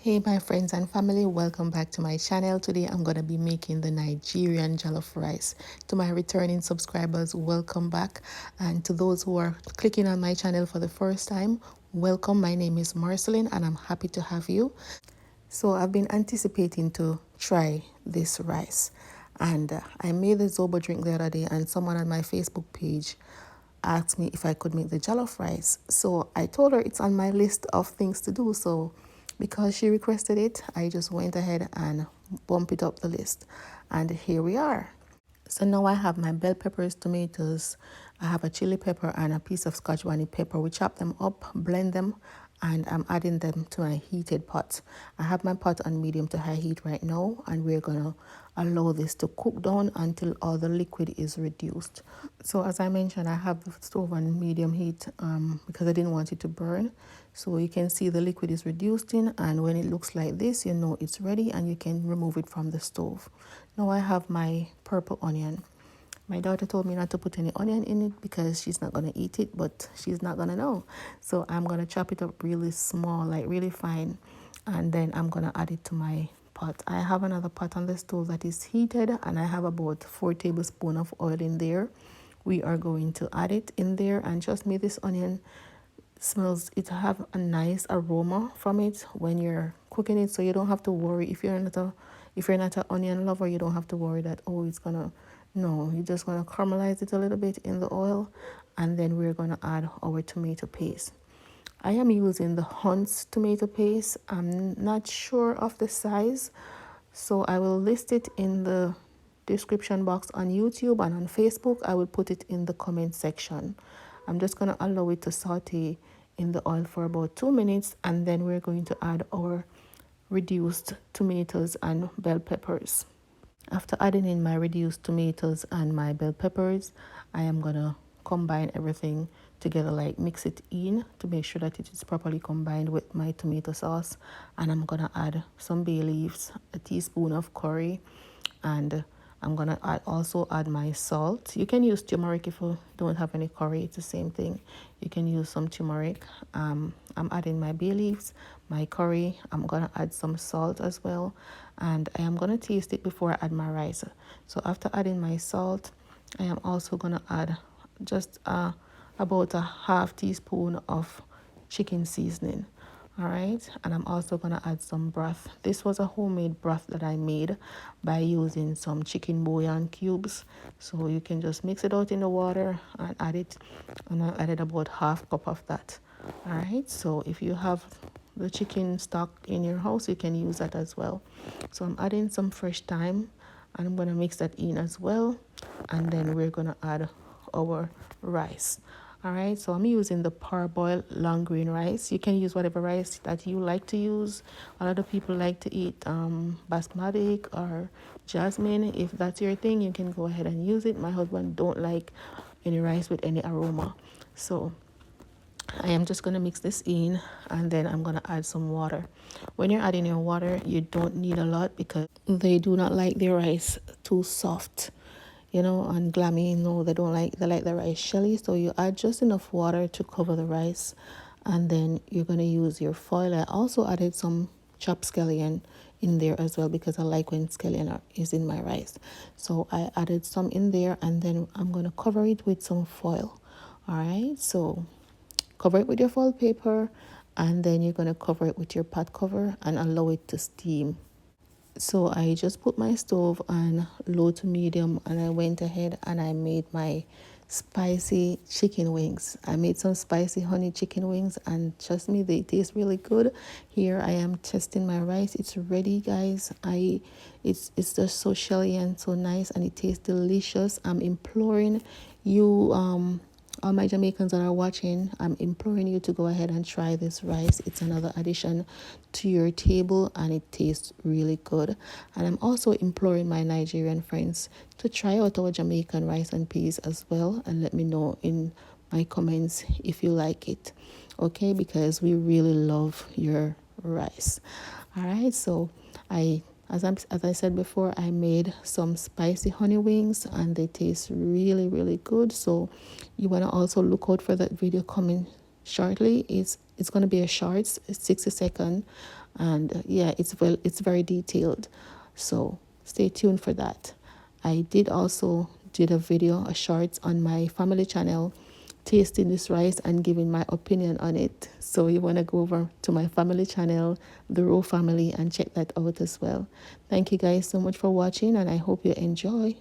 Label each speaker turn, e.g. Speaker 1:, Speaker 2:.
Speaker 1: Hey my friends and family, welcome back to my channel. Today I'm going to be making the Nigerian jollof rice. To my returning subscribers, welcome back, and to those who are clicking on my channel for the first time, welcome. My name is Marceline and I'm happy to have you. So I've been anticipating to try this rice, and I made the Zobo drink the other day, and someone on my Facebook page asked me if I could make the jollof rice. So I told her it's on my list of things to do. So because she requested it, I just went ahead and bumped it up the list. And here we are. So now I have my bell peppers, tomatoes, I have a chili pepper and a piece of scotch bonnet pepper. We chop them up, blend them, and I'm adding them to my heated pot. I have my pot on medium to high heat right now, and we're gonna allow this to cook down until all the liquid is reduced. So as I mentioned, I have the stove on medium heat because I didn't want it to burn. So you can see the liquid is reducing, and when it looks like this, you know it's ready and you can remove it from the stove. Now I have my purple onion. My daughter told me not to put any onion in it because she's not going to eat it, but she's not going to know. So I'm going to chop it up really small, like really fine, and then I'm going to add it to my pot. I have another pot on the stove that is heated, and I have about 4 tablespoons of oil in there. We are going to add it in there, and trust me, this onion smells, it have a nice aroma from it when you're cooking it, so you don't have to worry if you're not an onion lover. You don't have to worry that, oh, it's gonna, no, you're just gonna caramelize it a little bit in the oil, and then we're gonna add our tomato paste. I am using the Hunt's tomato paste. I'm not sure of the size, so I will list it in the description box on YouTube, and on Facebook I will put it in the comment section. I'm just going to allow it to saute in the oil for about 2 minutes, and then we're going to add our reduced tomatoes and bell peppers. After adding in my reduced tomatoes and my bell peppers, I am going to combine everything together, like mix it in to make sure that it is properly combined with my tomato sauce. And I'm going to add some bay leaves, a teaspoon of curry, and I'm going to also add my salt. You can use turmeric if you don't have any curry. It's the same thing. You can use some turmeric. I'm adding my bay leaves, my curry. I'm going to add some salt as well. And I am going to taste it before I add my rice. So after adding my salt, I am also going to add just about a half teaspoon of chicken seasoning. All right, and I'm also going to add some broth. This was a homemade broth that I made by using some chicken bouillon cubes. So you can just mix it out in the water and add it, and I added about half cup of that. All right, so if you have the chicken stock in your house, you can use that as well. So I'm adding some fresh thyme, and I'm going to mix that in as well, and then we're going to add our rice. All right, so I'm using the parboiled long grain rice. You can use whatever rice that you like to use. A lot of people like to eat basmati or jasmine. If that's your thing, you can go ahead and use it. My husband don't like any rice with any aroma. So I am just going to mix this in, and then I'm going to add some water. When you're adding your water, you don't need a lot because they do not like their rice too soft, you know, and glammy. No, they like the rice shelly. So you add just enough water to cover the rice, and then you're going to use your foil. I also added some chopped scallion in there as well because I like when scallion is in my rice. So I added some in there, and then I'm going to cover it with some foil. All right, so cover it with your foil paper, and then you're going to cover it with your pot cover and allow it to steam. So I just put my stove on low to medium, and I went ahead and I made my spicy chicken wings. I made some spicy honey chicken wings, and trust me, they taste really good. Here I am testing my rice. It's ready, guys. It's just so shelly and so nice, and it tastes delicious. I'm imploring you, all my Jamaicans that are watching, I'm imploring you to go ahead and try this rice. It's another addition to your table, and it tastes really good. And I'm also imploring my Nigerian friends to try out our Jamaican rice and peas as well, and let me know in my comments if you like it, okay? Because we really love your rice. All right, so as I said before, I made some spicy honey wings, and they taste really, really good. So you want to also look out for that video coming shortly. It's going to be a short 60-second and yeah, it's very detailed. So stay tuned for that. I did also did a video, a short on my family channel, tasting this rice and giving my opinion on it. So you want to go over to my family channel, the Rowe family, and check that out as well. Thank you guys so much for watching, and I hope you enjoy.